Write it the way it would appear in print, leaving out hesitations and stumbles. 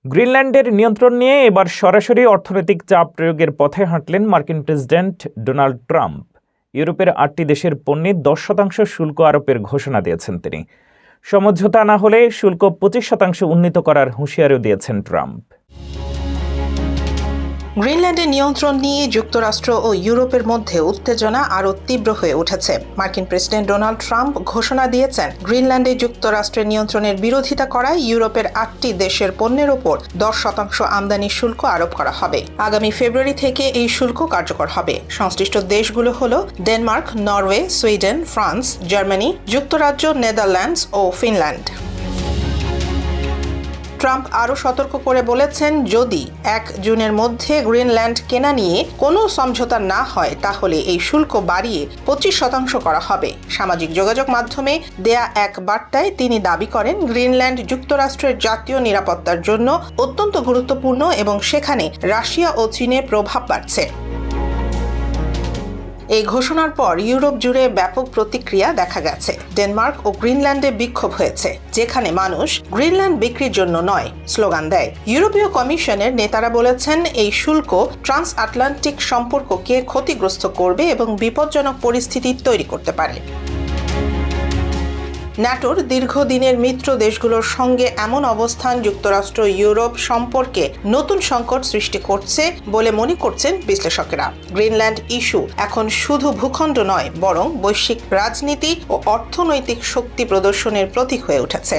গ্রিনল্যান্ডের নিয়ন্ত্রণ নিয়ে এবার সরাসরি অর্থনৈতিক চাপ প্রয়োগের পথে হাঁটলেন মার্কিন প্রেসিডেন্ট ডোনাল্ড ট্রাম্প। ইউরোপের ৮টি দেশের পণ্যে ১০% শুল্ক আরোপের ঘোষণা দিয়েছেন তিনি। সমঝোতা না হলে শুল্ক ২৫% উন্নীত করার হুঁশিয়ারিও দিয়েছেন ট্রাম্প। গ্রিনল্যান্ডের নিয়ন্ত্রণ নিয়ে যুক্তরাষ্ট্র ও ইউরোপের মধ্যে উত্তেজনা আরও তীব্র হয়ে উঠেছে। মার্কিন প্রেসিডেন্ট ডোনাল্ড ট্রাম্প ঘোষণা দিয়েছেন, গ্রিনল্যান্ডে যুক্তরাষ্ট্রের নিয়ন্ত্রণের বিরোধিতা করায় ইউরোপের ৮টি দেশের পণ্যের ওপর ১০% আমদানি শুল্ক আরোপ করা হবে। আগামী ফেব্রুয়ারি থেকে এই শুল্ক কার্যকর হবে। সংশ্লিষ্ট দেশগুলো হল Denmark, Norway, Sweden, France, Germany, যুক্তরাজ্য, নেদারল্যান্ডস ও ফিনল্যান্ড। ট্রাম্প আরও সতর্ক করে বলেছেন, যদি ১ জুনের মধ্যে গ্রিনল্যান্ড কেনা নিয়ে কোনো সমঝোতা না হয় তাহলে এই শুল্ক বাড়িয়ে ২৫% করা হবে। সামাজিক যোগাযোগ মাধ্যমে দেয়া এক বার্তায় তিনি দাবি করেন, গ্রিনল্যান্ড যুক্তরাষ্ট্রের জাতীয় নিরাপত্তার জন্য অত্যন্ত গুরুত্বপূর্ণ এবং সেখানে রাশিয়া ও চীনের প্রভাব বাড়ছে। এই ঘোষণার পর ইউরোপ জুড়ে ব্যাপক প্রতিক্রিয়া দেখা গেছে। ডেনমার্ক ও গ্রিনল্যান্ডে বিক্ষোভ হয়েছে, যেখানে মানুষ গ্রিনল্যান্ড বিক্রির জন্য নয় স্লোগান দেয়। ইউরোপীয় কমিশনের নেতারা বলেছেন, এই শুল্ক ট্রান্স আটলান্টিক সম্পর্ককে ক্ষতিগ্রস্ত করবে এবং বিপজ্জনক পরিস্থিতি তৈরি করতে পারে। ন্যাটোর দীর্ঘদিনের মিত্র দেশগুলোর সঙ্গে এমন অবস্থান যুক্তরাষ্ট্র ইউরোপ সম্পর্কে নতুন সংকট সৃষ্টি করছে বলে মনে করছেন বিশ্লেষকেরা। গ্রিনল্যান্ড ইস্যু এখন শুধু ভূখণ্ড নয়, বরং বৈশ্বিক রাজনীতি ও অর্থনৈতিক শক্তি প্রদর্শনের প্রতীক হয়ে উঠেছে।